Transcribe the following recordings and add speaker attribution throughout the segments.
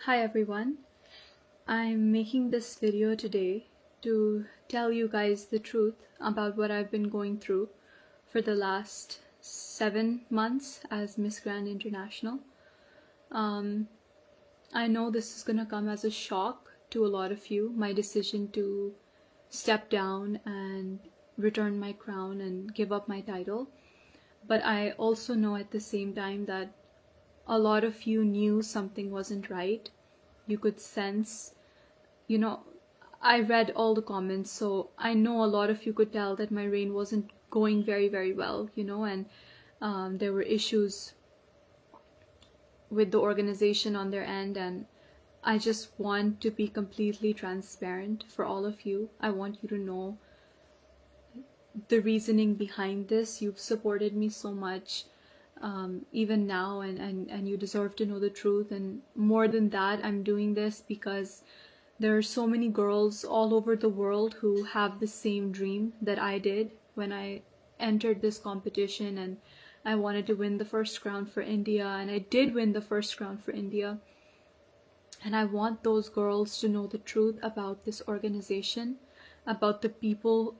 Speaker 1: Hi everyone, I'm making this video today to tell you guys the truth about what I've been going through for the last 7 months as Miss Grand International. I know this is gonna come as a shock to a lot of you, my decision to step down and return my crown and give up my title. But I also know at the same time that a lot of you knew something wasn't right. You could sense, I read all the comments, so I know a lot of you could tell that my reign wasn't going very, very well, and there were issues with the organization on their end, and I just want to be completely transparent for all of you. I want you to know the reasoning behind this. You've supported me so much. Even now, and you deserve to know the truth. And more than that, I'm doing this because there are so many girls all over the world who have the same dream that I did when I entered this competition, and I wanted to win the first crown for India, and I did win the first crown for India. And I want those girls to know the truth about this organization, about the people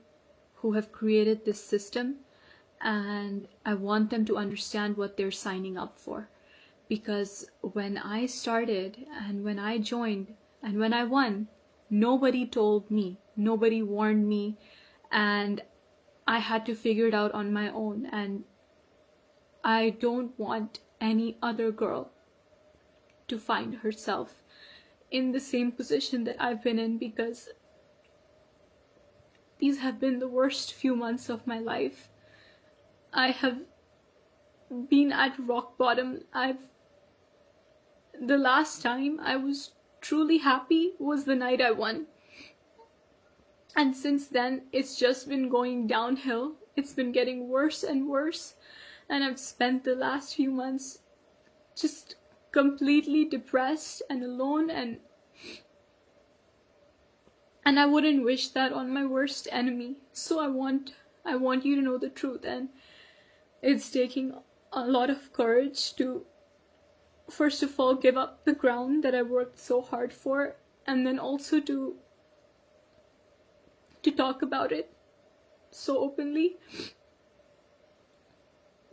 Speaker 1: who have created this system, and I want them to understand what they're signing up for. Because when I started and when I joined and when I won, nobody told me, nobody warned me, and I had to figure it out on my own. And I don't want any other girl to find herself in the same position that I've been in, because these have been the worst few months of my life. I have been at rock bottom. The last time I was truly happy was the night I won. And since then, it's just been going downhill. It's been getting worse and worse. And I've spent the last few months just completely depressed and alone, and I wouldn't wish that on my worst enemy. So I want you to know the truth, and it's taking a lot of courage to, first of all, give up the crown that I worked so hard for, and then also to talk about it so openly.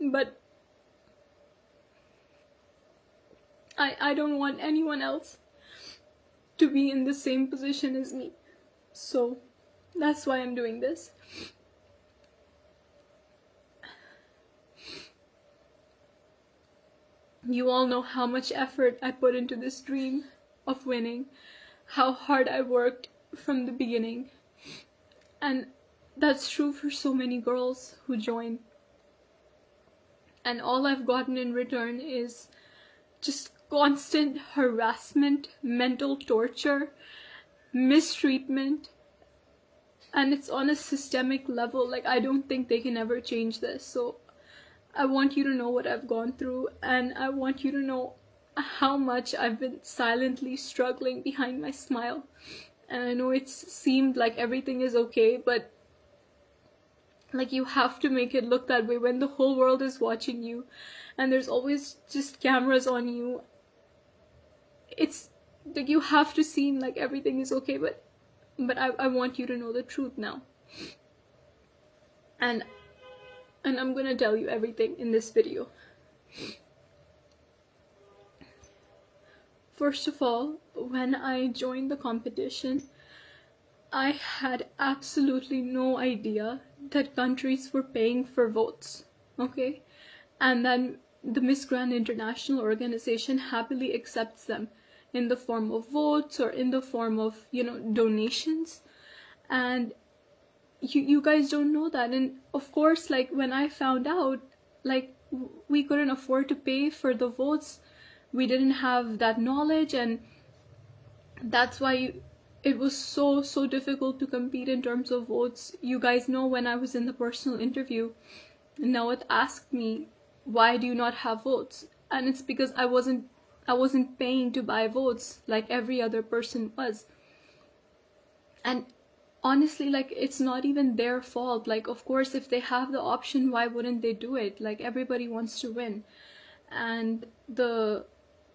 Speaker 1: But I don't want anyone else to be in the same position as me. So that's why I'm doing this. You all know how much effort I put into this dream of winning, how hard I worked from the beginning. And that's true for so many girls who join. And all I've gotten in return is just constant harassment, mental torture, mistreatment. And it's on a systemic level. Like, I don't think they can ever change this. So I want you to know what I've gone through, and I want you to know how much I've been silently struggling behind my smile. And I know it's seemed like everything is okay, but like, you have to make it look that way when the whole world is watching you and there's always just cameras on you. It's like you have to seem like everything is okay, but I want you to know the truth now. And I'm gonna tell you everything in this video. First of all, when I joined the competition, I had absolutely no idea that countries were paying for votes, okay? And then the Miss Grand International organization happily accepts them in the form of votes or in the form of, donations. And you guys don't know that. And of course, like, when I found out, like, we couldn't afford to pay for the votes. We didn't have that knowledge, and that's why it was so difficult to compete in terms of votes. You guys know, when I was in the personal interview, Nawat asked me, why do you not have votes? And it's because I wasn't paying to buy votes like every other person was. And honestly, like, it's not even their fault. Like, of course, if they have the option, why wouldn't they do it? Like, everybody wants to win. And the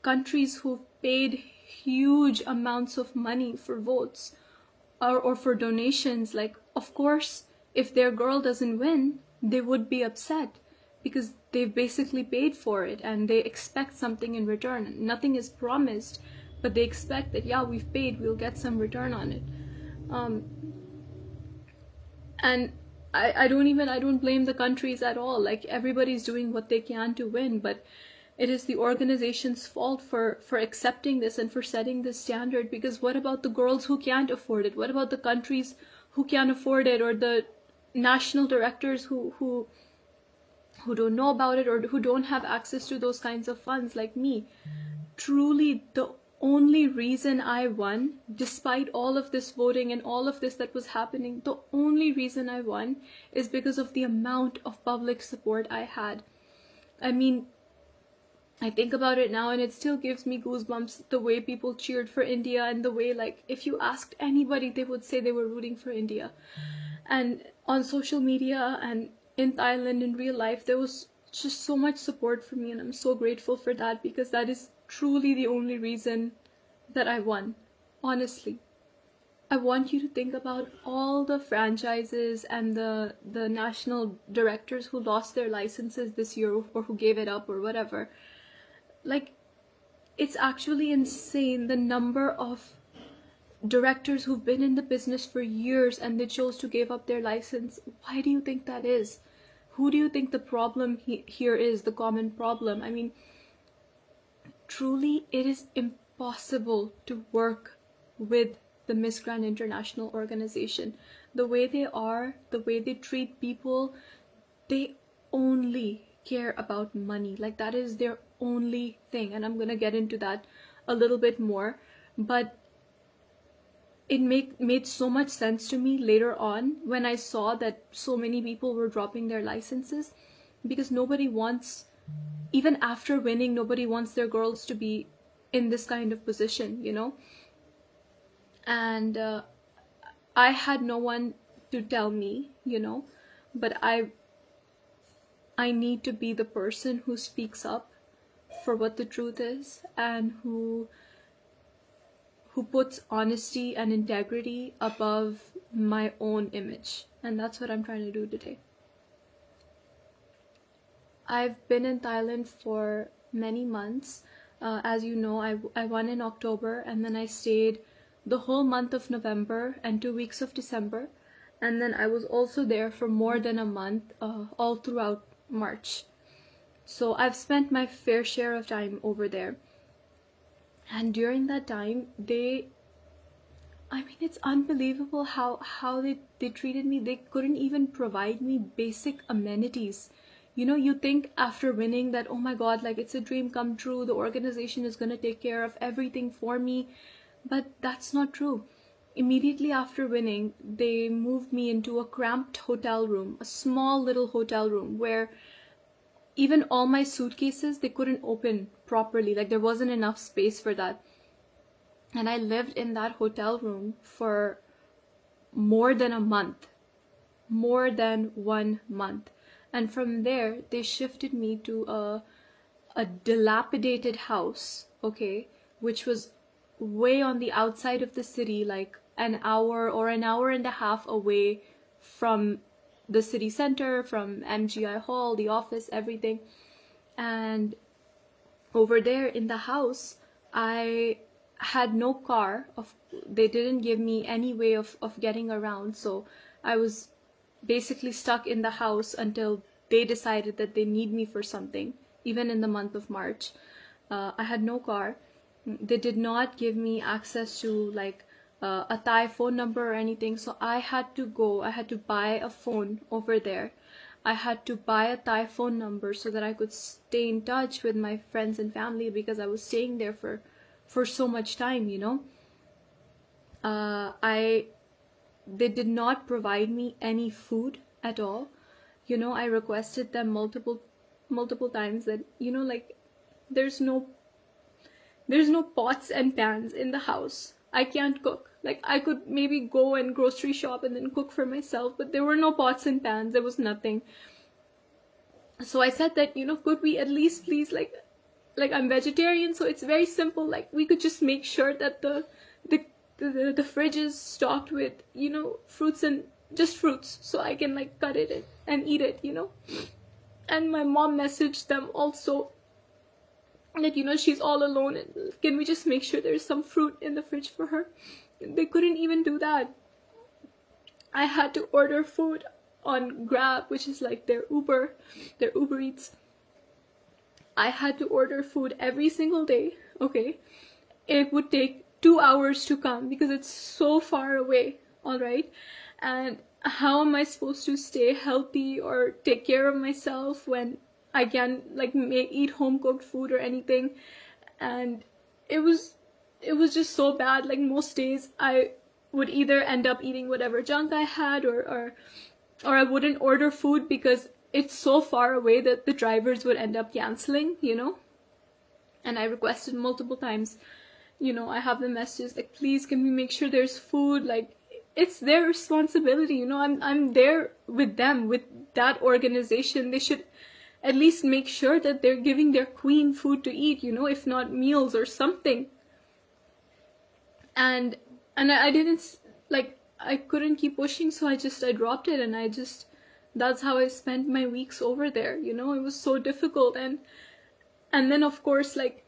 Speaker 1: countries who've paid huge amounts of money for votes or for donations, like, of course, if their girl doesn't win, they would be upset because they've basically paid for it and they expect something in return. Nothing is promised, but they expect that, yeah, we've paid, we'll get some return on it. And I don't blame the countries at all. Like, everybody's doing what they can to win, but it is the organization's fault for accepting this and for setting this standard. Because what about the girls who can't afford it? What about the countries who can't afford it, or the national directors who don't know about it, or who don't have access to those kinds of funds, like me? Truly, the only reason I won, despite all of this voting and all of this that was happening, the only reason I won is because of the amount of public support I had. I mean, I think about it now and it still gives me goosebumps, the way people cheered for India, and the way, like, if you asked anybody, they would say they were rooting for India. And on social media and in Thailand, in real life, there was just so much support for me, and I'm so grateful for that, because that is truly the only reason that I won. Honestly, I want you to think about all the franchises and the national directors who lost their licenses this year, or who gave it up or whatever. Like, it's actually insane, the number of directors who've been in the business for years and they chose to give up their license. Why do you think that is? Who do you think the problem here is, the common problem? I mean, truly, it is impossible to work with the Miss Grand International organization. The way they are, the way they treat people, they only care about money. Like, that is their only thing. And I'm gonna get into that a little bit more, but it made so much sense to me later on when I saw that so many people were dropping their licenses, because nobody wants, even after winning, nobody wants their girls to be in this kind of position, you know? And I had no one to tell me, you know, but I need to be the person who speaks up for what the truth is, and who puts honesty and integrity above my own image. And that's what I'm trying to do today. I've been in Thailand for many months. As you know, I won in October, and then I stayed the whole month of November and 2 weeks of December. And then I was also there for more than a month, all throughout March. So I've spent my fair share of time over there. And during that time, it's unbelievable how they treated me. They couldn't even provide me basic amenities. You know, you think after winning that, oh my God, like, it's a dream come true, the organization is going to take care of everything for me. But that's not true. Immediately after winning, they moved me into a cramped hotel room, a small little hotel room, where even all my suitcases, they couldn't open properly. Like, there wasn't enough space for that. And I lived in that hotel room for more than a month. More than 1 month. And from there, they shifted me to a dilapidated house, okay, which was way on the outside of the city, like an hour or an hour and a half away from the city center, from MGI Hall, the office, everything. And over there in the house, I had no car. They didn't give me any way of getting around. So I was basically stuck in the house until they decided that they need me for something, even in the month of March. I had no car. They did not give me access to, like, a Thai phone number or anything. So I had to buy a phone over there. I had to buy a Thai phone number so that I could stay in touch with my friends and family, because I was staying there for so much time, you know. They did not provide me any food at all. You know, I requested them multiple times that, you know, like, there's no pots and pans in the house. I can't cook. Like, I could maybe go and grocery shop and then cook for myself, but there were no pots and pans. There was nothing. So I said that, you know, could we at least please, like, like I'm vegetarian, so it's very simple. Like we could just make sure that the fridge is stocked with, you know, fruits, and just fruits, so I can like cut it and eat it, you know. And my mom messaged them also that, you know, she's all alone, and can we just make sure there's some fruit in the fridge for her. They couldn't even do that. I had to order food on Grab, which is like their Uber Eats. I had to order food every single day, okay? It would take 2 hours to come because it's so far away, all right? And how am I supposed to stay healthy or take care of myself when I can't like eat home cooked food or anything? And it was just so bad. Like most days I would either end up eating whatever junk I had, or I wouldn't order food because it's so far away that the drivers would end up canceling, you know. And I requested multiple times, you know, I have the messages like, please can we make sure there's food. Like it's their responsibility, you know. I'm there with them, with that organization. They should at least make sure that they're giving their queen food to eat, you know, if not meals or something. And I didn't, like, I couldn't keep pushing, so I dropped it, and that's how I spent my weeks over there, you know. It was so difficult. And then of course, like,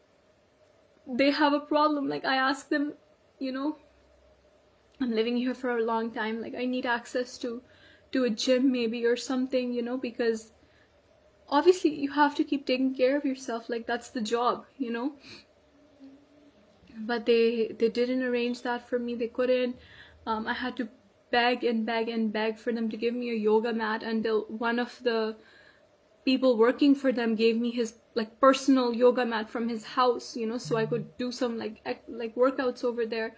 Speaker 1: they have a problem. Like I asked them, you know, I'm living here for a long time, like I need access to a gym maybe or something, you know, because obviously you have to keep taking care of yourself, like that's the job, you know. But they didn't arrange that for me. They couldn't. I had to beg and beg and beg for them to give me a yoga mat, until one of the people working for them gave me his like personal yoga mat from his house, you know, so I could do some like workouts over there.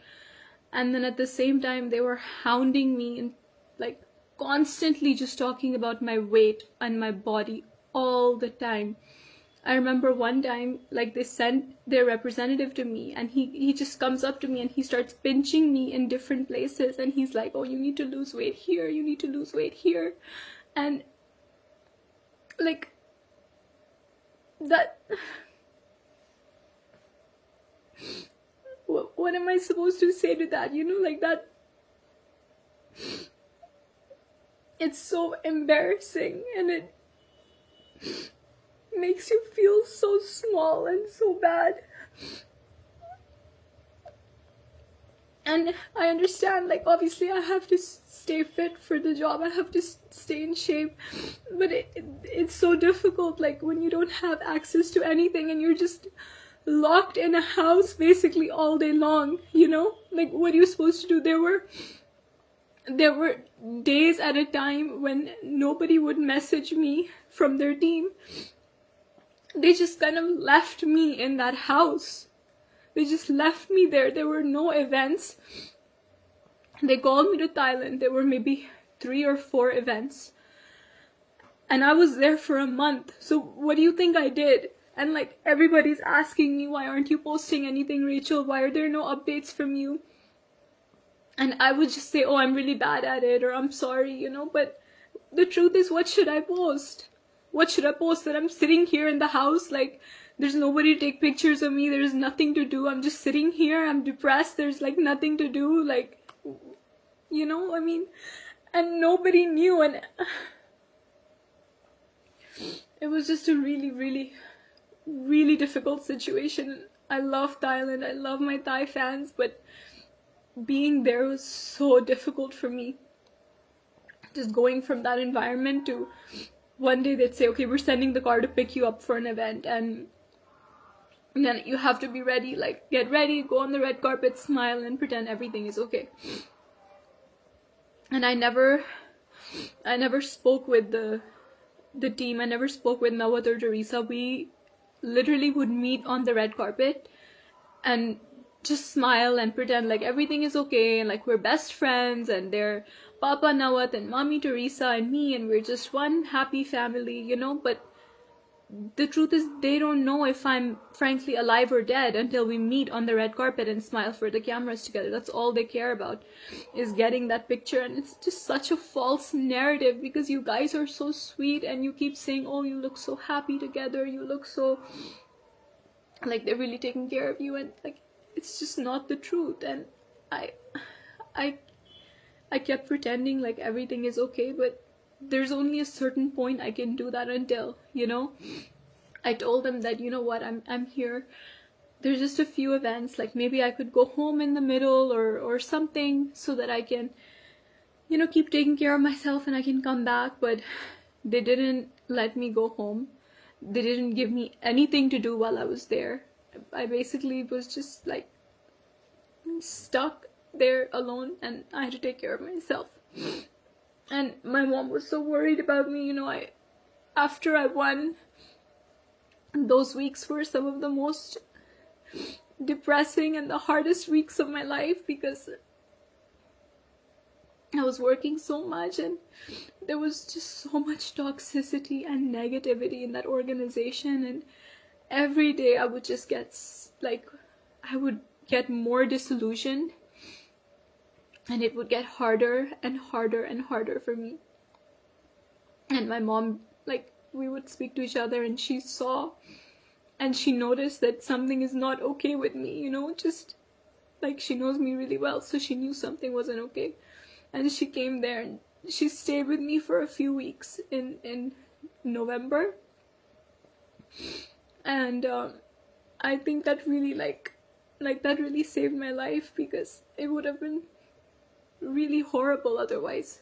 Speaker 1: And then at the same time they were hounding me and like constantly just talking about my weight and my body all the time. I remember one time, like, they sent their representative to me, and he just comes up to me and he starts pinching me in different places, and he's like, oh, you need to lose weight here, you need to lose weight here. And like that, what am I supposed to say to that, you know? Like that, it's so embarrassing, and it makes you feel so small and so bad. And I understand, like, obviously I have to stay fit for the job, I have to stay in shape, but it's so difficult, like, when you don't have access to anything and you're just locked in a house basically all day long, you know? Like, what are you supposed to do? There were days at a time when nobody would message me from their team. They just kind of left me in that house. They just left me there. There were no events. They called me to Thailand. There were maybe 3 or 4 events. And I was there for a month. So what do you think I did? And like, everybody's asking me, why aren't you posting anything, Rachel? Why are there no updates from you? And I would just say, oh, I'm really bad at it, or I'm sorry, you know. But the truth is, what should I post? What should I post? That I'm sitting here in the house, like, there's nobody to take pictures of me, there's nothing to do, I'm just sitting here, I'm depressed, there's like nothing to do, like, you know, I mean, and nobody knew. And it was just a really, really, really difficult situation. I love Thailand, I love my Thai fans, but being there was so difficult for me. Just going from that environment to, one day they'd say, okay, we're sending the car to pick you up for an event, and then you have to be ready, like, get ready, go on the red carpet, smile, and pretend everything is okay. And I never spoke with the team. I never spoke with Nawat or Teresa. We literally would meet on the red carpet and just smile and pretend like everything is okay, and like we're best friends, and they're Papa Nawat and Mommy Teresa and me, and we're just one happy family, you know. But the truth is, they don't know if I'm frankly alive or dead until we meet on the red carpet and smile for the cameras together. That's all they care about, is getting that picture. And it's just such a false narrative, because you guys are so sweet and you keep saying, oh, you look so happy together, you look so like they're really taking care of you, and like it's just not the truth. And I I I kept pretending like everything is okay, but there's only a certain point I can do that until, I told them that, you know what, I'm here. There's just a few events, like maybe I could go home in the middle or something so that I can, keep taking care of myself and I can come back. But they didn't let me go home. They didn't give me anything to do while I was there. I basically was just like stuck there alone, and I had to take care of myself. And my mom was so worried about me. After I won, those weeks were some of the most depressing and the hardest weeks of my life, because I was working so much and there was just so much toxicity and negativity in that organization. And every day I would just I would get more disillusioned, and it would get harder and harder and harder for me. And my mom, we would speak to each other, and she saw and she noticed that something is not okay with me, just like she knows me really well, so she knew something wasn't okay. And she came there and she stayed with me for a few weeks in November. And I think that really that really saved my life, because it would have been really horrible otherwise.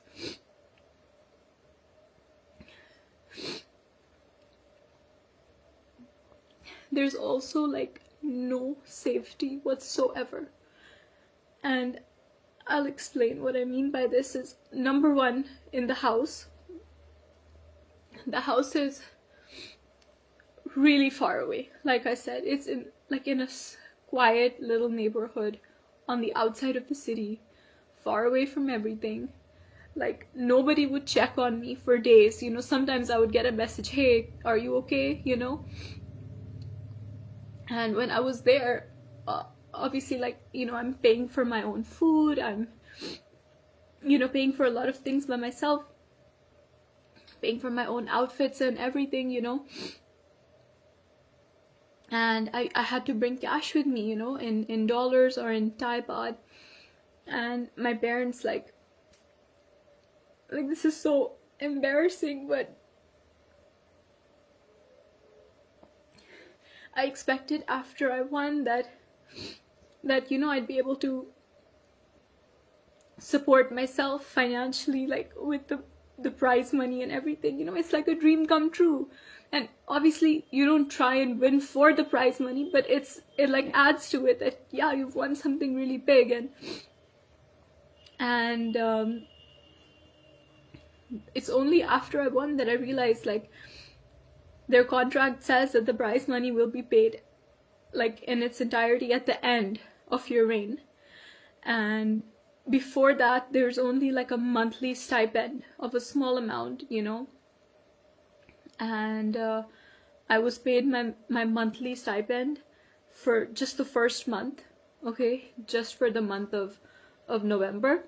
Speaker 1: There's also no safety whatsoever. And I'll explain what I mean by this. Is number one, in the house is really far away. Like I said, it's in a quiet little neighborhood on the outside of the city, far away from everything. Nobody would check on me for days. Sometimes I would get a message, hey, are you okay? And when I was there, obviously, I'm paying for my own food. I'm, paying for a lot of things by myself, paying for my own outfits and everything, And I had to bring cash with me, in dollars or in Thai baht. And my parents, this is so embarrassing, but I expected after I won that I'd be able to support myself financially, with the prize money and everything. It's like a dream come true. And obviously you don't try and win for the prize money, but it adds to it that, yeah, you've won something really big. And it's only after I won that I realized, their contract says that the prize money will be paid in its entirety at the end of your reign. And before that, there's only a monthly stipend of a small amount, And I was paid my monthly stipend for just the first month, okay, just for the month of November.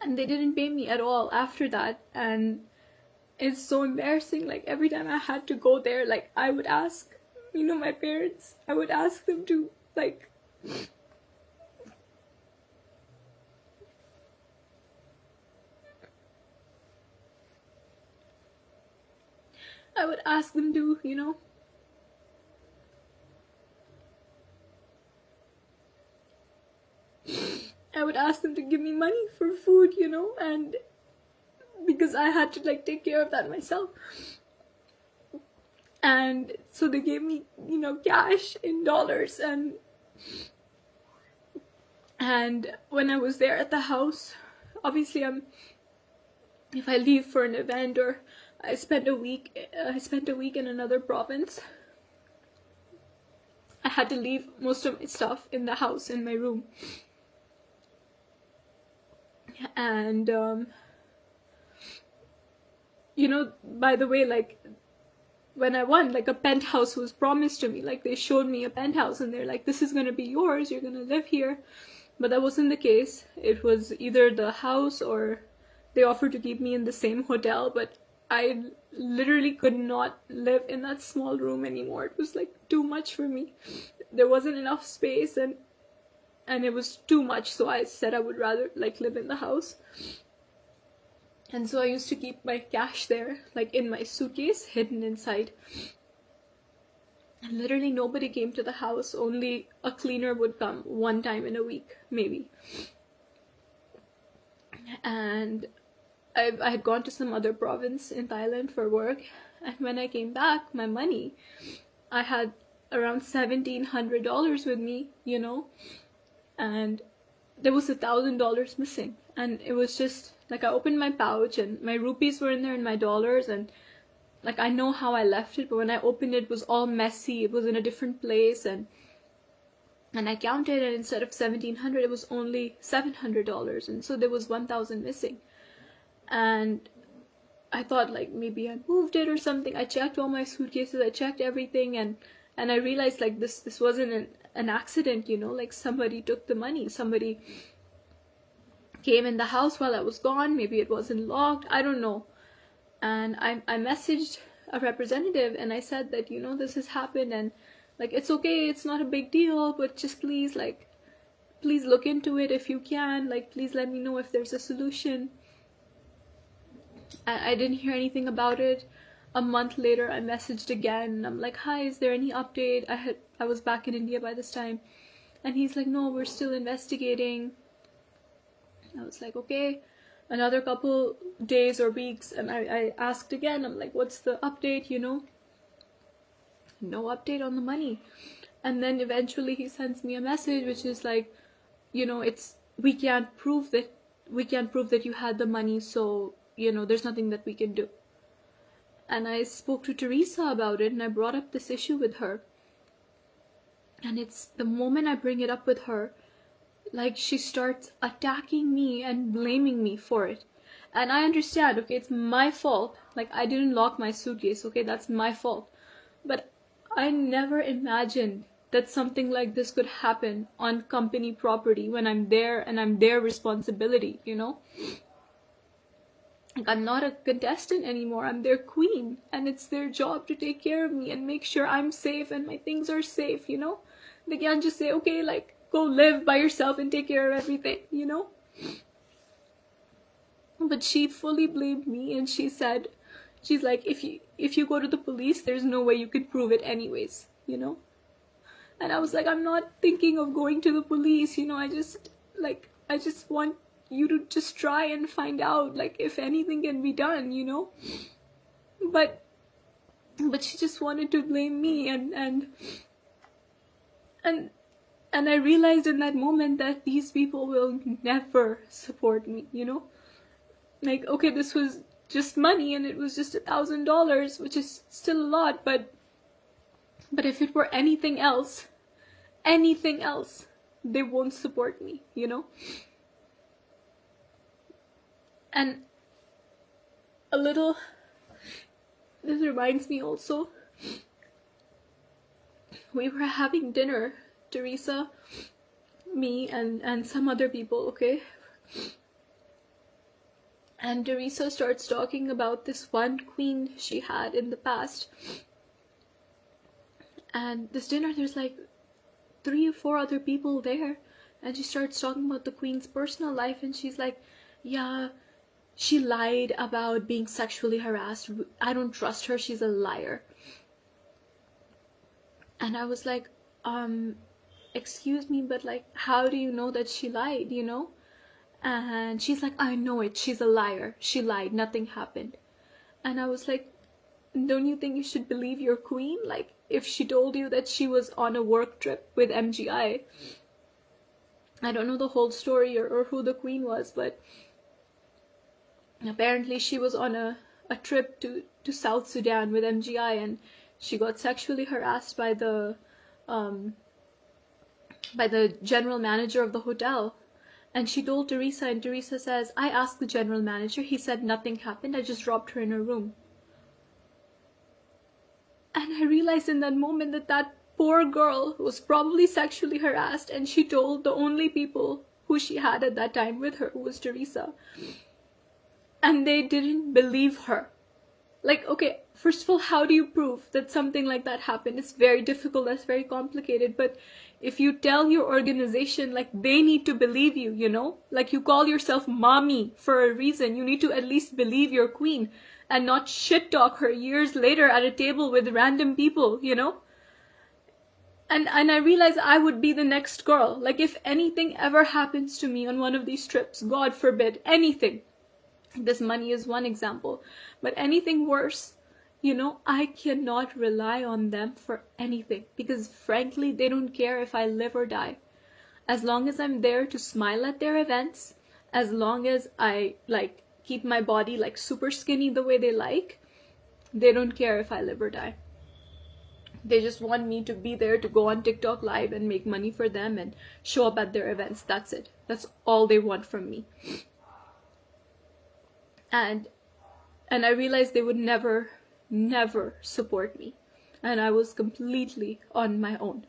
Speaker 1: And they didn't pay me at all after that. And it's so embarrassing. Every time I had to go there, I would ask, my parents, I would ask them to, I would ask them to, I would ask them to give me money for food, and because I had to take care of that myself. And so they gave me, cash in dollars. And when I was there at the house, obviously if I leave for an event or I spent a week in another province, I had to leave most of my stuff in the house, in my room. And by the way, when I won, a penthouse was promised to me. They showed me a penthouse and they're this is gonna be yours, you're gonna live here. But that wasn't the case. It was either the house or they offered to keep me in the same hotel, but I literally could not live in that small room anymore. It was like too much for me. There wasn't enough space, and it was too much, so I said I would rather like live in the house. And so I used to keep my cash there, like in my suitcase, hidden inside. And literally nobody came to the house. Only a cleaner would come one time in a week, maybe. And I had gone to some other province in Thailand for work. And when I came back, my money, I had around $1,700 with me, you know. And there was $1,000 missing. And it was just like I opened my pouch and my rupees were in there and my dollars, and like I know how I left it, but when I opened it, it was all messy. It was in a different place, and I counted, and instead of $1,700, it was only $700, and so there was 1,000 missing. And I thought like maybe I moved it or something. I checked all my suitcases, I checked everything, and I realized like this wasn't an accident, you know, like somebody took the money, somebody came in the house while I was gone, maybe it wasn't locked, I don't know. And I messaged a representative and I said that, you know, this has happened, and like it's okay, it's not a big deal, but just please look into it if you can, like please let me know if there's a solution. And I didn't hear anything about it. A month later I messaged again. I'm like, hi, is there any update? I was back in India by this time, and he's like, no, we're still investigating. I was like, okay. Another couple days or weeks, and I asked again. I'm like, what's the update, you know? No update on the money. And then eventually he sends me a message which is like, you know, we can't prove that you had the money, so you know there's nothing that we can do. And I spoke to Teresa about it, and I brought up this issue with her, and it's the moment I bring it up with her, like she starts attacking me and blaming me for it. And I understand, okay, it's my fault, like I didn't lock my suitcase, okay, that's my fault. But I never imagined that something like this could happen on company property when I'm there, and I'm their responsibility, you know. Like I'm not a contestant anymore, I'm their queen, and it's their job to take care of me and make sure I'm safe and my things are safe, you know. They can't just say, okay, like go live by yourself and take care of everything, you know. But she fully blamed me, and she said, she's like, if you go to the police, there's no way you could prove it anyways, you know. And I was like, I'm not thinking of going to the police, you know. I just want you to just try and find out like if anything can be done, you know. But she just wanted to blame me, and I realized in that moment that these people will never support me, you know. Like, okay, this was just money, and it was just $1,000, which is still a lot, but if it were anything else, they won't support me, you know. And this reminds me also, we were having dinner, Teresa, me, and some other people, okay? And Teresa starts talking about this one queen she had in the past. And this dinner, there's like 3 or 4 other people there, and she starts talking about the queen's personal life, and she's like, yeah, she lied about being sexually harassed. I don't trust her, she's a liar. And I was like, excuse me, but like, how do you know that she lied, you know? And she's like, I know it, she's a liar, she lied, nothing happened. And I was like, don't you think you should believe your queen? Like, if she told you that she was on a work trip with MGI, I don't know the whole story or who the queen was, but apparently she was on a trip to South Sudan with MGI, and she got sexually harassed by the general manager of the hotel. And she told Teresa, and Teresa says, I asked the general manager, he said nothing happened, I just dropped her in her room. And I realized in that moment that poor girl was probably sexually harassed, and she told the only people who she had at that time with her, who was Teresa. And they didn't believe her. Like, okay, first of all, how do you prove that something like that happened? It's very difficult, that's very complicated. But if you tell your organization, like, they need to believe you, you know, like, you call yourself mommy for a reason, you need to at least believe your queen and not shit talk her years later at a table with random people, you know. And I realize I would be the next girl. Like, if anything ever happens to me on one of these trips, God forbid, anything, this money is one example, but anything worse, you know, I cannot rely on them for anything, because frankly, they don't care if I live or die. As long as I'm there to smile at their events, as long as I like keep my body like super skinny the way they like, they don't care if I live or die. They just want me to be there to go on TikTok live and make money for them and show up at their events. That's it. That's all they want from me. And I realized they would never support me, and I was completely on my own.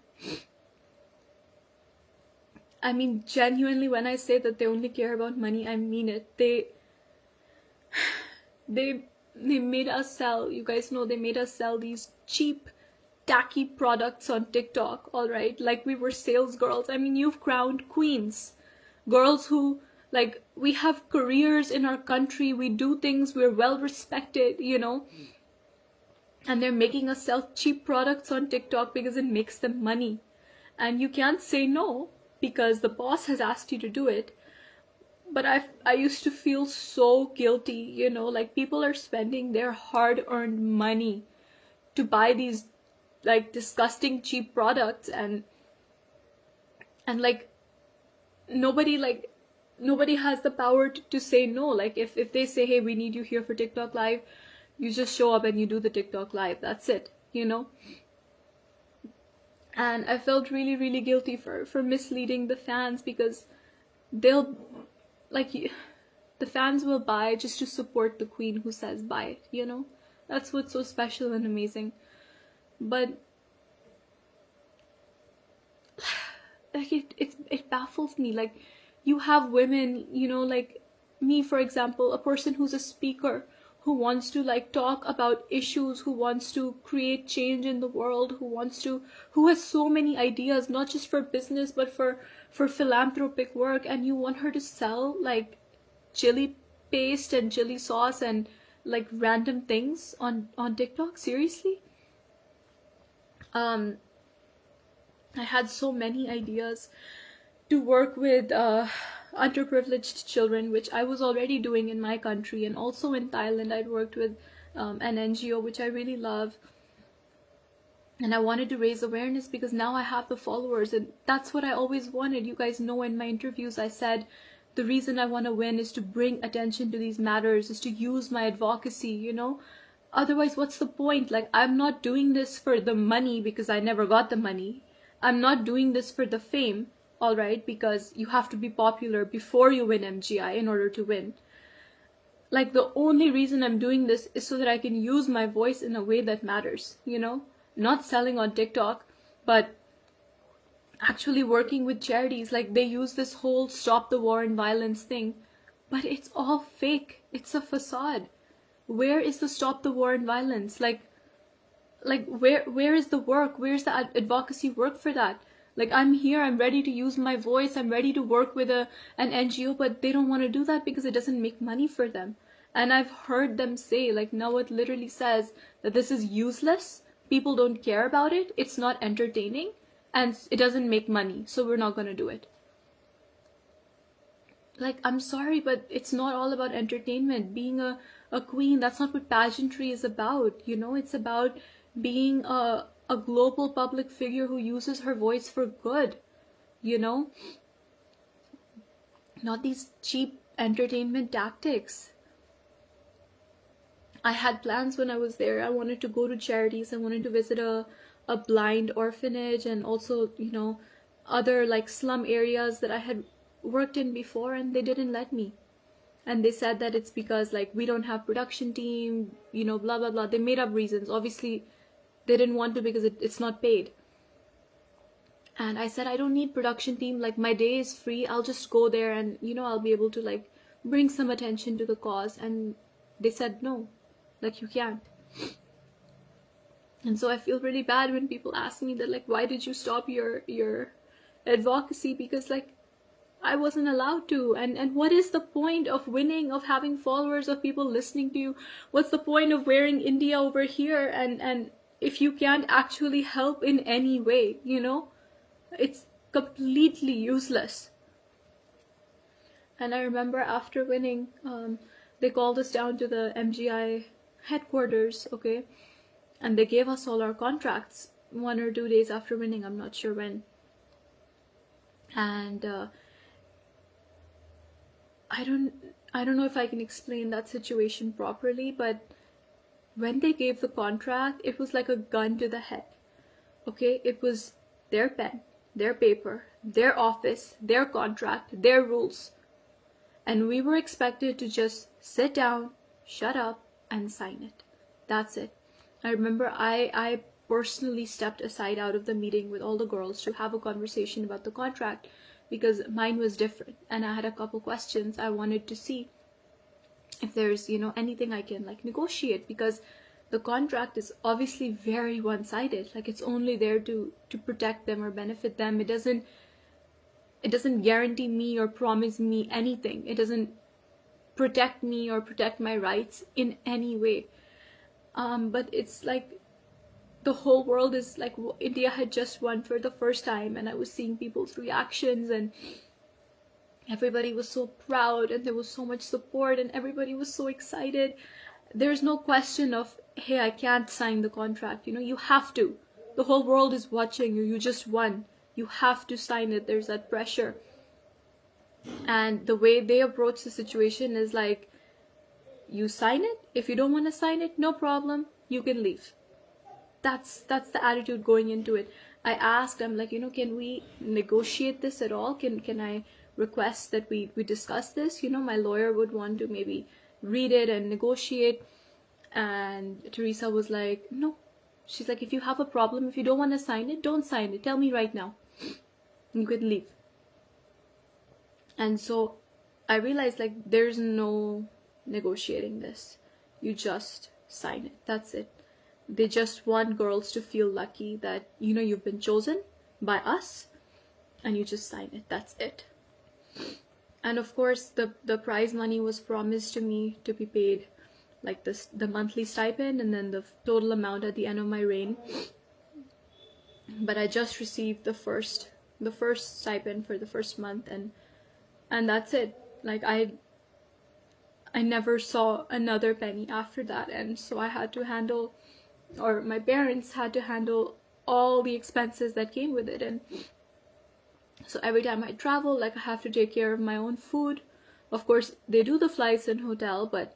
Speaker 1: I mean, genuinely, when I say that they only care about money, I mean it. They made us sell, you guys know, they made us sell these cheap, tacky products on TikTok, all right? Like we were sales girls. I mean, you've crowned queens, girls who, like, we have careers in our country, we do things, we're well respected, you know, and they're making us sell cheap products on TikTok because it makes them money. And you can't say no because the boss has asked you to do it. But I used to feel so guilty, you know, like people are spending their hard-earned money to buy these like disgusting cheap products, and like nobody has the power to say no. Like if they say, hey, we need you here for TikTok live, you just show up and you do the TikTok live. That's it, you know. And I felt really, really guilty for misleading the fans, because they'll like, the fans will buy just to support the queen who says buy it, you know. That's what's so special and amazing. But like it baffles me. Like, you have women, you know, like me, for example, a person who's a speaker, who wants to like talk about issues, who wants to create change in the world, who has so many ideas, not just for business but for philanthropic work, and you want her to sell like chili paste and chili sauce and like random things on TikTok? Seriously? I had so many ideas to work with underprivileged children, which I was already doing in my country, and also in Thailand I'd worked with an NGO which I really love, and I wanted to raise awareness because now I have the followers, and that's what I always wanted. You guys know, in my interviews I said the reason I want to win is to bring attention to these matters, is to use my advocacy, you know. Otherwise, what's the point? Like, I'm not doing this for the money because I never got the money. I'm not doing this for the fame, all right, because you have to be popular before you win MGI in order to win. Like, the only reason I'm doing this is so that I can use my voice in a way that matters, you know? Not selling on TikTok, but actually working with charities. Like, they use this whole stop the war and violence thing, but it's all fake. It's a facade. Where is the stop the war and violence? Like where is the work? Where's the advocacy work for that? Like, I'm here, I'm ready to use my voice, I'm ready to work with an NGO, but they don't want to do that because it doesn't make money for them. And I've heard them say, like, now it literally says that this is useless, people don't care about it, it's not entertaining, and it doesn't make money, so we're not going to do it. Like, I'm sorry, but it's not all about entertainment. Being a queen, that's not what pageantry is about, you know. It's about being a global public figure who uses her voice for good, you know. Not these cheap entertainment tactics. I had plans when I was there. I wanted to go to charities. I wanted to visit a blind orphanage, and also, you know, other like slum areas that I had worked in before, and they didn't let me. And they said that it's because, like, we don't have production team, you know, blah blah blah. They made up reasons. Obviously they didn't want to because it's not paid. And I said, I don't need production team, like, my day is free, I'll just go there and, you know, I'll be able to like bring some attention to the cause. And they said no, Like, you can't. And so I feel really bad when people ask me that, like, why did you stop your advocacy? Because, like, I wasn't allowed to. And what is the point of winning, of having followers, of people listening to you? What's the point of wearing India over here and if you can't actually help in any way, you know? It's completely useless. And I remember after winning, they called us down to the MGI headquarters, okay? And they gave us all our contracts 1 or 2 days after winning, I'm not sure when. And I don't know if I can explain that situation properly, but when they gave the contract, it was like a gun to the head. Okay, it was their pen, their paper, their office, their contract, their rules. And we were expected to just sit down, shut up, and sign it. That's it. I remember I personally stepped aside out of the meeting with all the girls to have a conversation about the contract, because mine was different and I had a couple questions. I wanted to see if there's, you know, anything I can like negotiate, because the contract is obviously very one-sided. Like, it's only there to protect them or benefit them. It doesn't guarantee me or promise me anything. It doesn't protect me or protect my rights in any way. But it's like the whole world is like, India had just won for the first time, and I was seeing people's reactions, and everybody was so proud, and there was so much support, and everybody was so excited. There's no question of, hey, I can't sign the contract. You know, you have to. The whole world is watching you. You just won. You have to sign it. There's that pressure. And the way they approach the situation is like, you sign it. If you don't want to sign it, no problem. You can leave. That's the attitude going into it. I asked, I'm like, you know, can we negotiate this at all? Can I request that we discuss this? You know, my lawyer would want to maybe read it and negotiate. And Teresa was like, no. She's like, if you have a problem, if you don't want to sign it, don't sign it. Tell me right now. You could leave. And so I realized, like, there's no negotiating this. You just sign it. That's it. They just want girls to feel lucky that, you know, you've been chosen by us, and you just sign it. That's it. And of course, the prize money was promised to me to be paid, like the monthly stipend, and then the total amount at the end of my reign. But I just received the first stipend for the first month, and that's it. Like, I never saw another penny after that. And so I had to handle, or my parents had to handle, all the expenses that came with it. And so every time I travel, like, I have to take care of my own food. Of course, they do the flights and hotel, but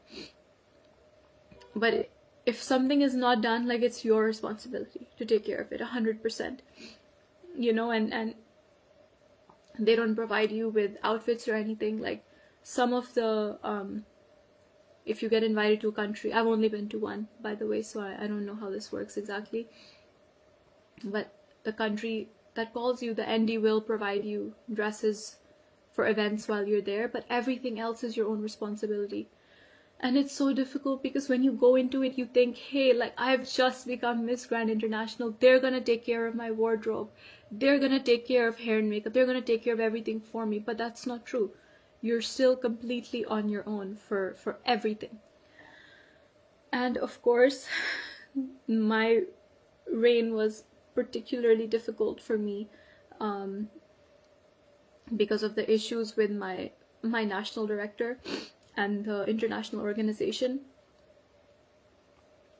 Speaker 1: if something is not done, like, it's your responsibility to take care of it 100%. You know, and they don't provide you with outfits or anything. Like, some of the if you get invited to a country, I've only been to one, by the way, so I don't know how this works exactly, but the country that calls you, the ND, will provide you dresses for events while you're there, but everything else is your own responsibility. And it's so difficult, because when you go into it, you think, hey, like, I've just become Miss Grand International. They're gonna take care of my wardrobe. They're gonna take care of hair and makeup. They're gonna take care of everything for me. But that's not true. You're still completely on your own for everything. And of course, my reign was particularly difficult for me because of the issues with my national director and the international organization.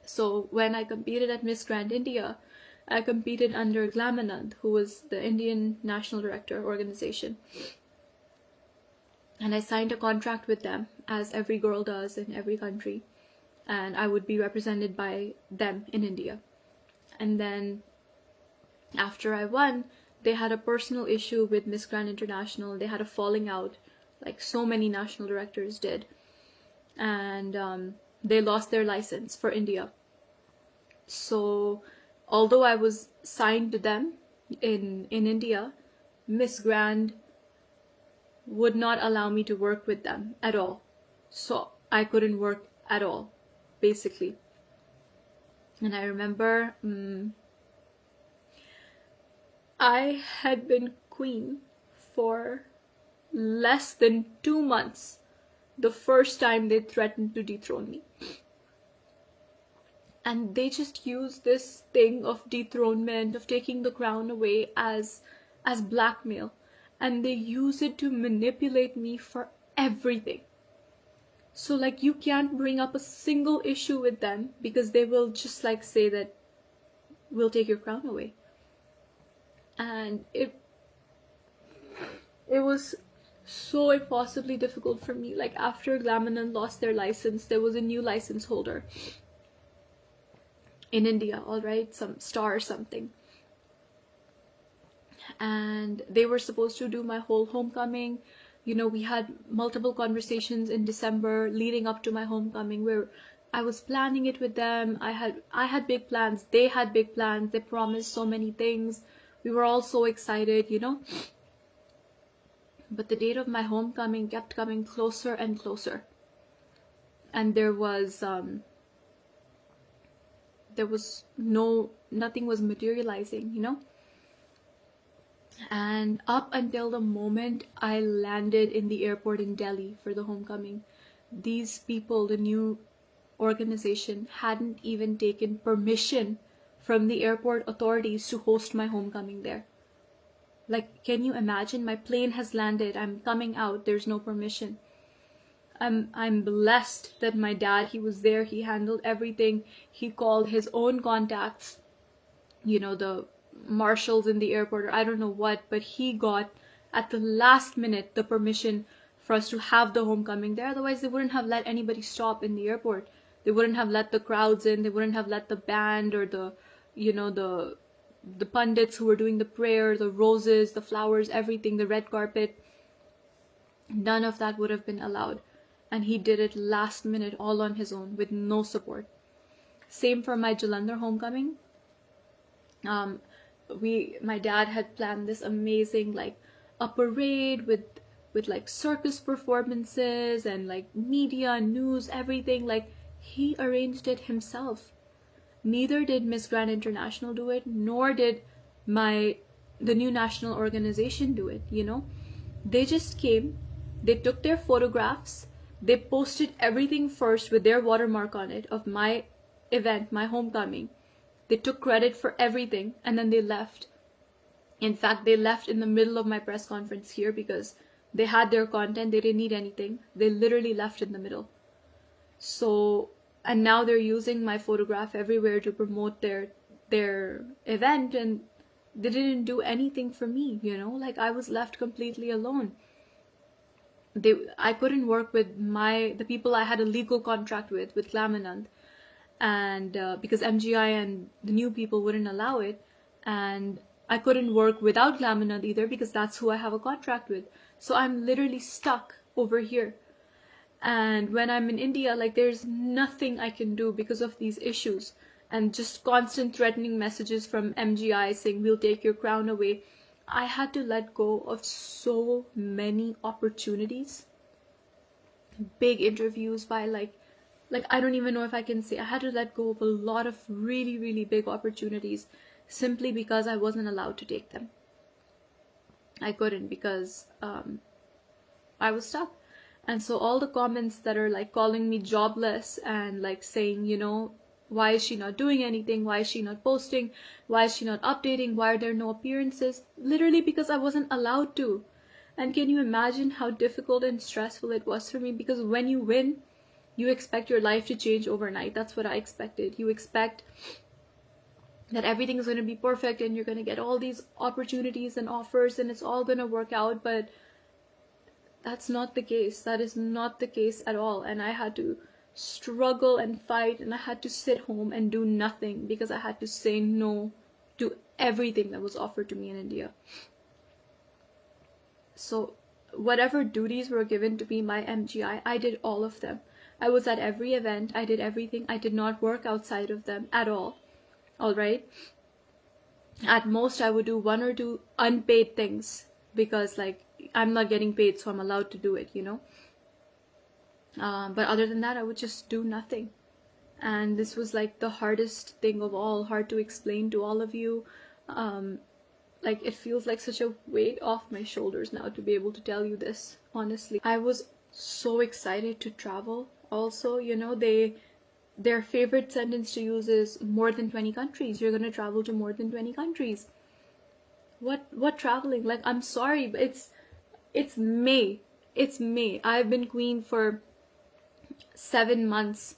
Speaker 1: So when I competed at Miss Grand India, I competed under Glamanand, who was the Indian National Director organization. And I signed a contract with them, as every girl does in every country. And I would be represented by them in India. And then after I won, they had a personal issue with Miss Grand International. They had a falling out, like so many national directors did. And they lost their license for India. So although I was signed to them in India, Miss Grand would not allow me to work with them at all. So I couldn't work at all, basically. And I remember I had been queen for less than 2 months the first time they threatened to dethrone me. And they just use this thing of dethronement, of taking the crown away, as blackmail. And they use it to manipulate me for everything. So like, you can't bring up a single issue with them because they will just like say that we'll take your crown away. And it was so impossibly difficult for me. Like, after Glamanan lost their license, there was a new license holder in India, all right, some star or something. And they were supposed to do my whole homecoming. You know, we had multiple conversations in December leading up to my homecoming where I was planning it with them. I had big plans. They had big plans. They promised so many things. We were all so excited, you know. But the date of my homecoming kept coming closer and closer. And there was nothing was materializing, you know. And up until the moment I landed in the airport in Delhi for the homecoming, these people, the new organization, hadn't even taken permission from the airport authorities to host my homecoming there. Like, can you imagine? My plane has landed, I'm coming out, there's no permission. I'm blessed that my dad, he was there, he handled everything. He called his own contacts, you know, the marshals in the airport, or I don't know what, but he got at the last minute the permission for us to have the homecoming there. Otherwise they wouldn't have let anybody stop in the airport. They wouldn't have let the crowds in. They wouldn't have let the band or the, you know, the pundits who were doing the prayer, the roses, the flowers, everything, the red carpet. None of that would have been allowed. And he did it last minute, all on his own, with no support. Same for my Jalandhar homecoming. My dad had planned this amazing, like, a parade with like circus performances and like media, news, everything. Like, he arranged it himself. Neither did Miss Grand International do it, nor did the new national organization do it, you know. They just came, they took their photographs, they posted everything first with their watermark on it of my event, my homecoming. They took credit for everything, and then they left. In fact, they left in the middle of my press conference here because they had their content. They didn't need anything. They literally left in the middle. So, and now they're using my photograph everywhere to promote their event, and they didn't do anything for me, you know. Like, I was left completely alone. I couldn't work with the people I had a legal contract with Glamanand. And because MGI and the new people wouldn't allow it, and I couldn't work without Glamanand either because that's who I have a contract with. So I'm literally stuck over here. And when I'm in India, like, there's nothing I can do because of these issues and just constant threatening messages from MGI saying we'll take your crown away. I had to let go of so many opportunities, big interviews by like I don't even know if I can say. I had to let go of a lot of really, really big opportunities simply because I wasn't allowed to take them. I couldn't because I was stuck. And so all the comments that are like calling me jobless and like saying, you know, why is she not doing anything? Why is she not posting? Why is she not updating? Why are there no appearances? Literally because I wasn't allowed to. And can you imagine how difficult and stressful it was for me? Because when you win, you expect your life to change overnight. That's what I expected. You expect that everything's going to be perfect and you're going to get all these opportunities and offers and it's all going to work out. But that's not the case. That is not the case at all. And I had to struggle and fight, and I had to sit home and do nothing because I had to say no to everything that was offered to me in India. So whatever duties were given to me by MGI, I did all of them. I was at every event. I did everything. I did not work outside of them at all. All right. At most, I would do 1 or 2 unpaid things because, like, I'm not getting paid, so I'm allowed to do it, you know. But other than that, I would just do nothing. And this was like the hardest thing of all, hard to explain to all of you. Like it feels like such a weight off my shoulders now to be able to tell you this. Honestly, I was so excited to travel. Also, you know, their favorite sentence to use is more than 20 countries. You're gonna travel to more than 20 countries. What traveling? Like, I'm sorry, but it's May. It's May. I've been queen for 7 months,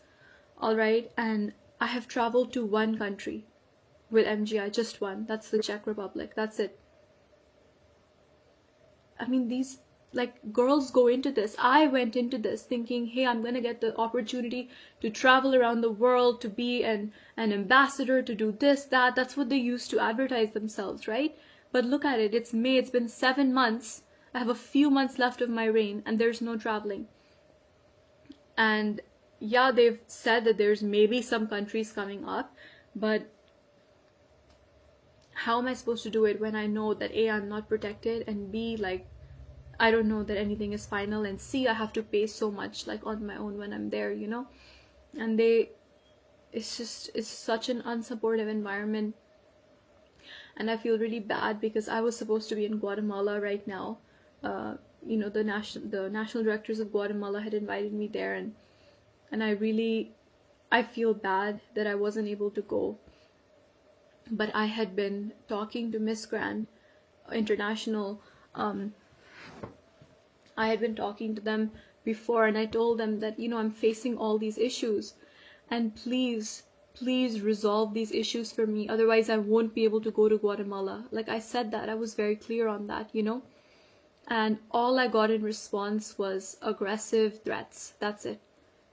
Speaker 1: all right, and I have traveled to one country with MGI, just one. That's the Czech Republic. That's it. I mean, these like girls go into this. I went into this thinking, hey, I'm gonna get the opportunity to travel around the world, to be an ambassador, to do this, that. That's what they used to advertise themselves, right? But look at it. It's May. It's been 7 months. I have a few months left of my reign, and there's no traveling. And yeah, they've said that there's maybe some countries coming up, but how am I supposed to do it when I know that A, I'm not protected, and B, like, I don't know that anything is final, and C, I have to pay so much like on my own when I'm there, you know? And it's such an unsupportive environment. And I feel really bad because I was supposed to be in Guatemala right now. You know, the national directors of Guatemala had invited me there, and I feel bad that I wasn't able to go. But I had been talking to Miss Grand International. I had been talking to them before, and I told them that, you know, I'm facing all these issues, and please resolve these issues for me, otherwise I won't be able to go to Guatemala. Like, I said that, I was very clear on that, you know. And all I got in response was aggressive threats. That's it.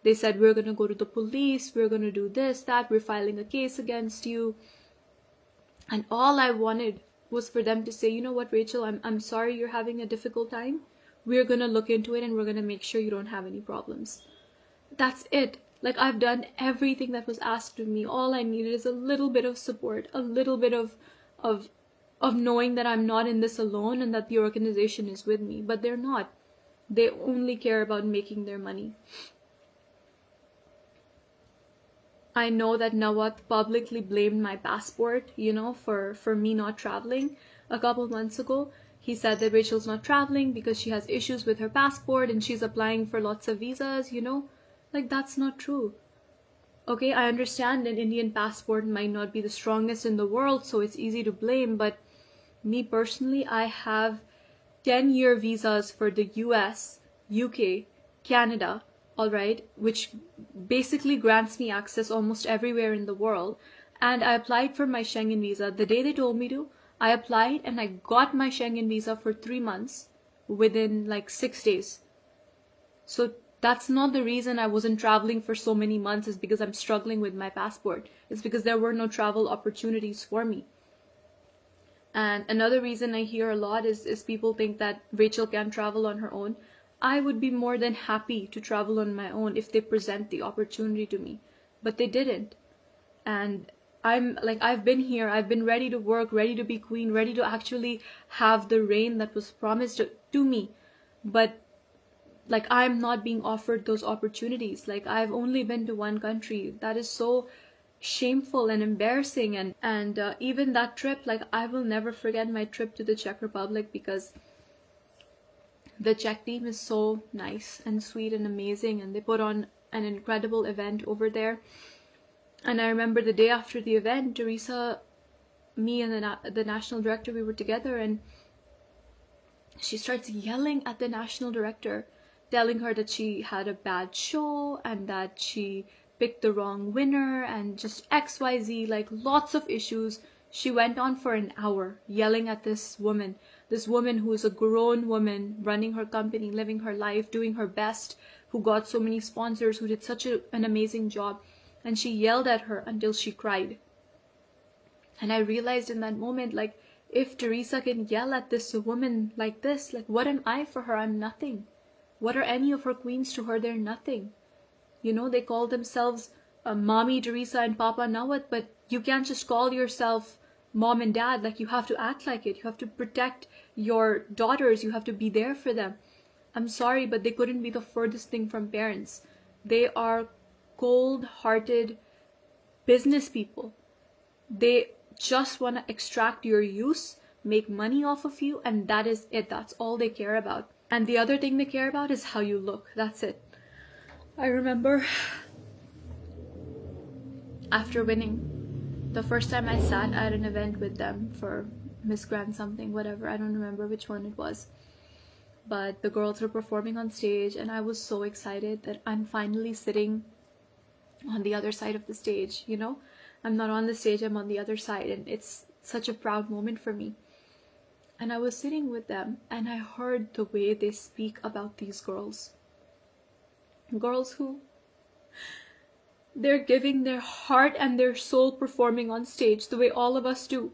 Speaker 1: They said, we're gonna go to the police, we're gonna do this, that, we're filing a case against you. And all I wanted was for them to say, you know what, Rachel, I'm sorry you're having a difficult time. We're gonna look into it, and we're gonna make sure you don't have any problems. That's it. Like, I've done everything that was asked of me. All I needed is a little bit of support, a little bit of knowing that I'm not in this alone and that the organization is with me. But they're not. They only care about making their money. I know that Nawat publicly blamed my passport, you know, for me not traveling a couple months ago. He said that Rachel's not traveling because she has issues with her passport and she's applying for lots of visas, you know. Like, that's not true. Okay, I understand an Indian passport might not be the strongest in the world, so it's easy to blame, but me personally, I have 10-year visas for the US, UK, Canada, all right, which basically grants me access almost everywhere in the world. And I applied for my Schengen visa the day they told me to. I applied and I got my Schengen visa for 3 months within like 6 days. So that's not the reason I wasn't traveling for so many months, is because I'm struggling with my passport. It's because there were no travel opportunities for me. And another reason I hear a lot is people think that Rachel can't travel on her own. I would be more than happy to travel on my own if they present the opportunity to me. But they didn't. And I've been here, I've been ready to work, ready to be queen, ready to actually have the reign that was promised to me. But like, I'm not being offered those opportunities. Like, I've only been to one country. That is so shameful and embarrassing. And even that trip, like, I will never forget my trip to the Czech Republic, because the Czech team is so nice and sweet and amazing, and they put on an incredible event over there. And I remember the day after the event, Teresa, me and the national director, we were together, and she starts yelling at the national director, telling her that she had a bad show and that she picked the wrong winner and just XYZ, like lots of issues. She went on for an hour yelling at this woman who is a grown woman running her company, living her life, doing her best, who got so many sponsors, who did such an amazing job. And she yelled at her until she cried. And I realized in that moment, like, if Teresa can yell at this woman like this, like, what am I for her? I'm nothing. What are any of her queens to her? They're nothing. You know, they call themselves Mommy Teresa and Papa Nawat, but you can't just call yourself mom and dad. Like, you have to act like it. You have to protect your daughters. You have to be there for them. I'm sorry, but they couldn't be the furthest thing from parents. They are cold-hearted business people. They just want to extract your use, make money off of you, and that is it. That's all they care about. And the other thing they care about is how you look. That's it. I remember after winning, the first time I sat at an event with them for Miss Grand something, whatever, I don't remember which one it was. But the girls were performing on stage, and I was so excited that I'm finally sitting on the other side of the stage, you know? I'm not on the stage, I'm on the other side, and it's such a proud moment for me. And I was sitting with them, and I heard the way they speak about these girls. Girls who they're giving their heart and their soul performing on stage the way all of us do.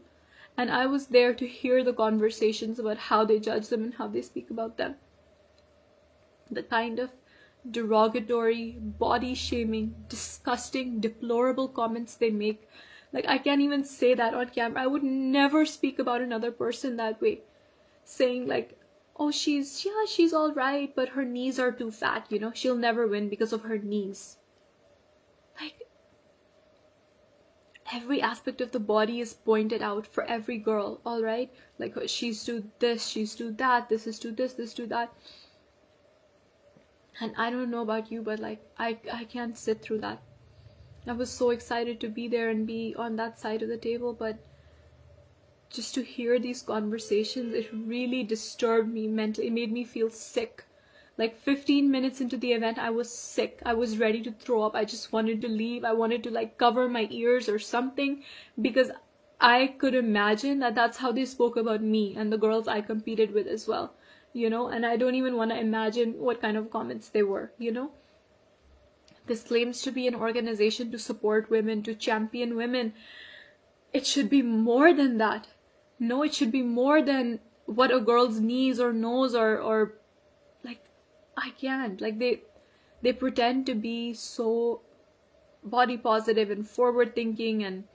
Speaker 1: And I was there to hear the conversations about how they judge them and how they speak about them. The kind of derogatory, body-shaming, disgusting, deplorable comments they make. Like, I can't even say that on camera. I would never speak about another person that way. Saying like, oh, she's all right, but her knees are too fat, you know? She'll never win because of her knees. Like, every aspect of the body is pointed out for every girl, all right? Like, she's to this, she's to that, this is to this to that. And I don't know about you, but like, I can't sit through that. I was so excited to be there and be on that side of the table, but just to hear these conversations, it really disturbed me mentally. It made me feel sick. Like 15 minutes into the event, I was sick. I was ready to throw up. I just wanted to leave. I wanted to like cover my ears or something, because I could imagine that that's how they spoke about me and the girls I competed with as well, you know? And I don't even want to imagine what kind of comments they were, you know? This claims to be an organization to support women, to champion women. It should be more than that. No, it should be more than what a girl's knees or nose or like, I can't. Like, they pretend to be so body positive and forward thinking, and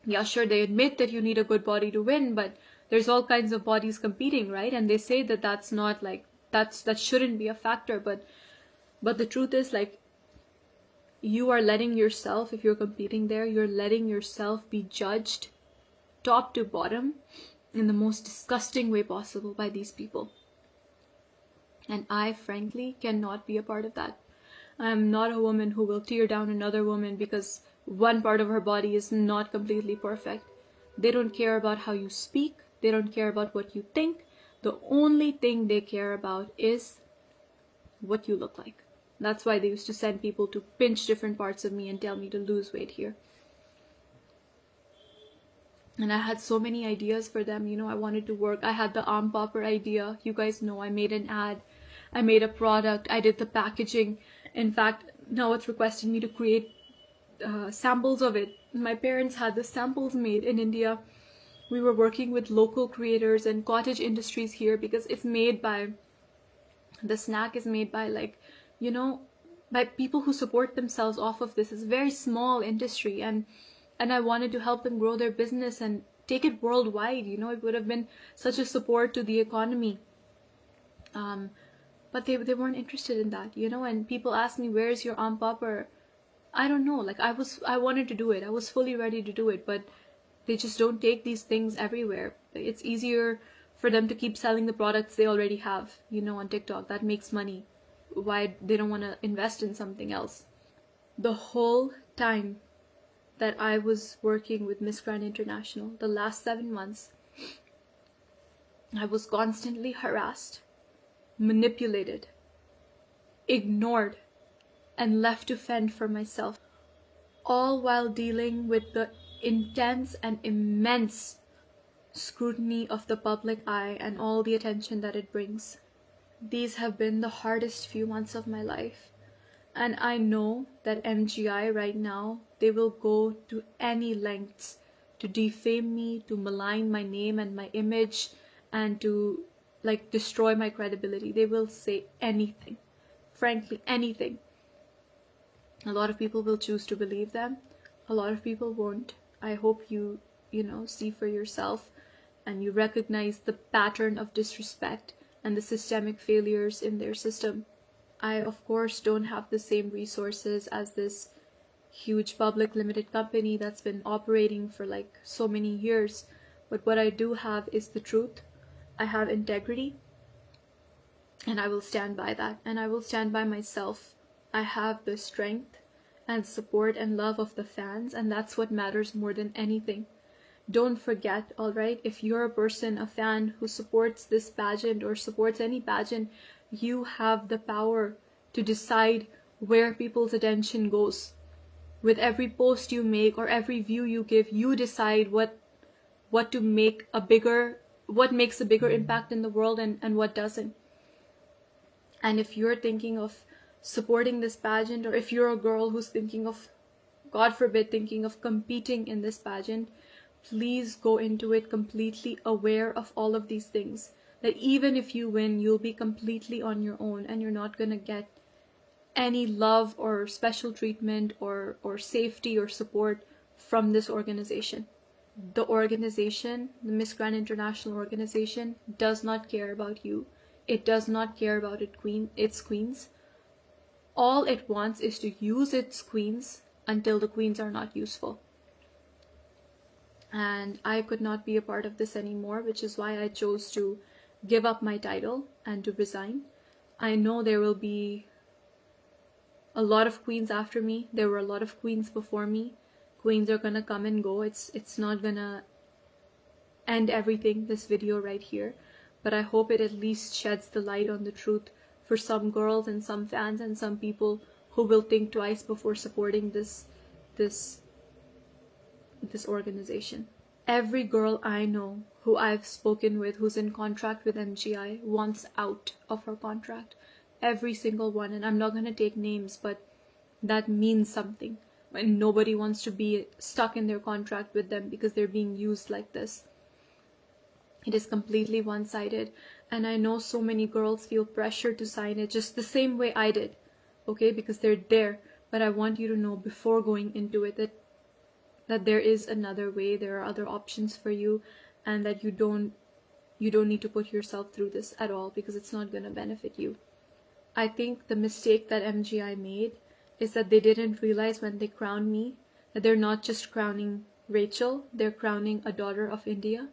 Speaker 1: yeah, sure, they admit that you need a good body to win, but there's all kinds of bodies competing, right? And they say that that's not like, that shouldn't be a factor, but the truth is, like, you are letting yourself, if you're competing there, you're letting yourself be judged top to bottom in the most disgusting way possible by these people. And I frankly cannot be a part of that. I am not a woman who will tear down another woman because one part of her body is not completely perfect. They don't care about how you speak. They don't care about what you think. The only thing they care about is what you look like. That's why they used to send people to pinch different parts of me and tell me to lose weight here. And I had so many ideas for them, you know. I wanted to work. I had the arm popper idea. You guys know I made an ad. I made a product. I did the packaging. In fact, now it's requesting me to create samples of it. My parents had the samples made in India. We were working with local creators and cottage industries here, because it's made by, the snack is made by, like, you know, by people who support themselves off of this. It's a very small industry, and I wanted to help them grow their business and take it worldwide, you know. It would have been such a support to the economy. But they weren't interested in that, you know. And people ask me, where's your arm popper? I don't know. Like, I wanted to do it. I was fully ready to do it, but they just don't take these things everywhere. It's easier for them to keep selling the products they already have, you know, on TikTok. That makes money. Why they don't want to invest in something else? The whole time that I was working with Miss Grand International, the last 7 months, I was constantly harassed, manipulated, ignored, and left to fend for myself, all while dealing with the intense and immense scrutiny of the public eye and all the attention that it brings. These have been the hardest few months of my life. And I know that MGI right now, they will go to any lengths to defame me, to malign my name and my image, and to like destroy my credibility. They will say anything, frankly, anything. A lot of people will choose to believe them. A lot of people won't. I hope you know, see for yourself and you recognize the pattern of disrespect and the systemic failures in their system. I of course don't have the same resources as this huge public limited company that's been operating for like so many years, but what I do have is the truth. I have integrity, and I will stand by that, and I will stand by myself. I have the strength and support and love of the fans, and that's what matters more than anything. Don't forget, alright, if you're a person, a fan who supports this pageant or supports any pageant, you have the power to decide where people's attention goes. With every post you make or every view you give, you decide what makes a bigger impact in the world and what doesn't. And if you're thinking of supporting this pageant, or if you're a girl who's thinking of, God forbid, thinking of competing in this pageant, please go into it completely aware of all of these things. That even if you win, you'll be completely on your own, and you're not gonna get any love or special treatment or safety or support from this organization. The organization, the Miss Grand International organization, does not care about you. It does not care about its queens. All it wants is to use its queens until the queens are not useful. And I could not be a part of this anymore, which is why I chose to give up my title and to resign. I know there will be a lot of queens after me. There were a lot of queens before me. Queens are gonna come and go. It's not gonna end everything, this video right here, but I hope it at least sheds the light on the truth for some girls and some fans and some people who will think twice before supporting this organization. Every girl I know who I've spoken with who's in contract with MGI wants out of her contract. Every single one. And I'm not going to take names, but that means something when nobody wants to be stuck in their contract with them because they're being used like this. It is completely one-sided, and I know so many girls feel pressure to sign it just the same way I did, okay, because they're there. But I want you to know before going into it that there is another way, there are other options for you, and that you don't need to put yourself through this at all, because it's not going to benefit you. I think the mistake that MGI made is that they didn't realize when they crowned me that they're not just crowning Rachel, they're crowning a daughter of India.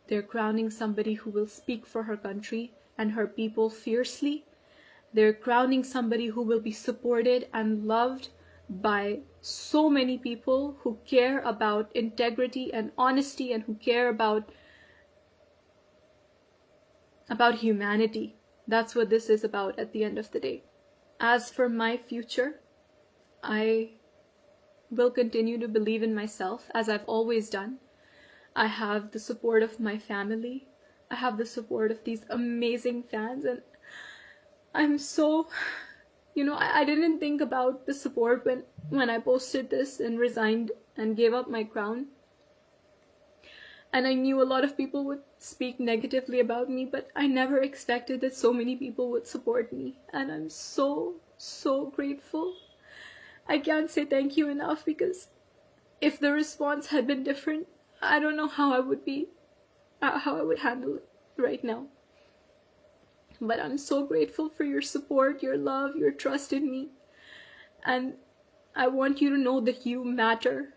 Speaker 1: They're crowning somebody who will speak for her country and her people fiercely. They're crowning somebody who will be supported and loved by so many people who care about integrity and honesty and who care about humanity. That's what this is about at the end of the day. As for my future, I will continue to believe in myself as I've always done. I have the support of my family. I have the support of these amazing fans, and I'm so, I didn't think about the support when I posted this and resigned and gave up my crown. And I knew a lot of people would speak negatively about me, but I never expected that so many people would support me. And I'm so, so grateful. I can't say thank you enough, because if the response had been different, I don't know how I would handle it right now. But I'm so grateful for your support, your love, your trust in me. And I want you to know that you matter.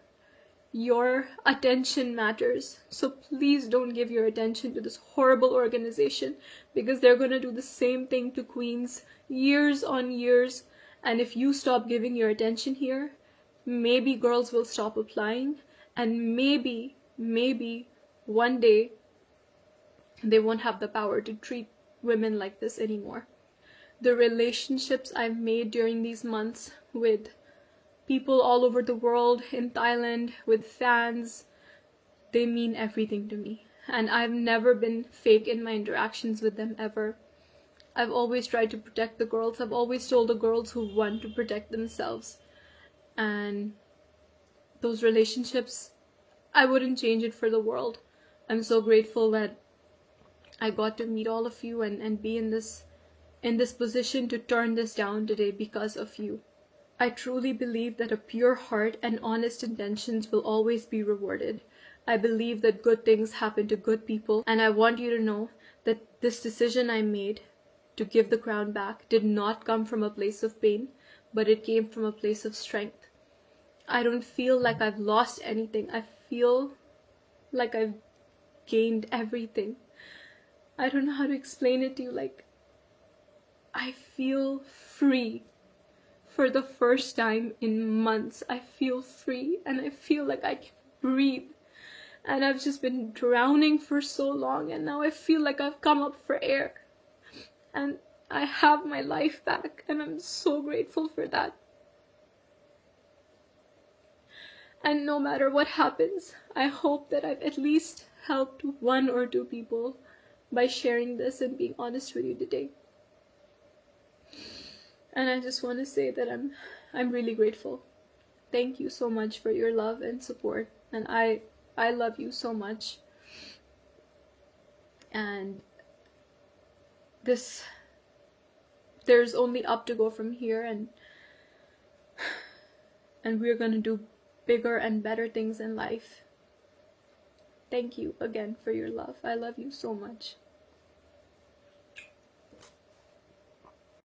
Speaker 1: Your attention matters. So please don't give your attention to this horrible organization, because they're going to do the same thing to queens years on years. And if you stop giving your attention here, maybe girls will stop applying, and maybe one day they won't have the power to treat women like this anymore. The relationships I've made during these months with people all over the world, in Thailand, with fans, they mean everything to me. And I've never been fake in my interactions with them ever. I've always tried to protect the girls. I've always told the girls who won to protect themselves. And those relationships, I wouldn't change it for the world. I'm so grateful that I got to meet all of you and be in this position to turn this down today because of you. I truly believe that a pure heart and honest intentions will always be rewarded. I believe that good things happen to good people, and I want you to know that this decision I made to give the crown back did not come from a place of pain, but it came from a place of strength. I don't feel like I've lost anything. I feel like I've gained everything. I don't know how to explain it to you. Like, I feel free. For the first time in months, I feel free, and I feel like I can breathe. And I've just been drowning for so long, and now I feel like I've come up for air. And I have my life back, and I'm so grateful for that. And no matter what happens, I hope that I've at least helped one or two people by sharing this and being honest with you today. And I just want to say that I'm really grateful. Thank you so much for your love and support. And I love you so much. And there's only up to go from here, and we're gonna do bigger and better things in life. Thank you again for your love. I love you so much.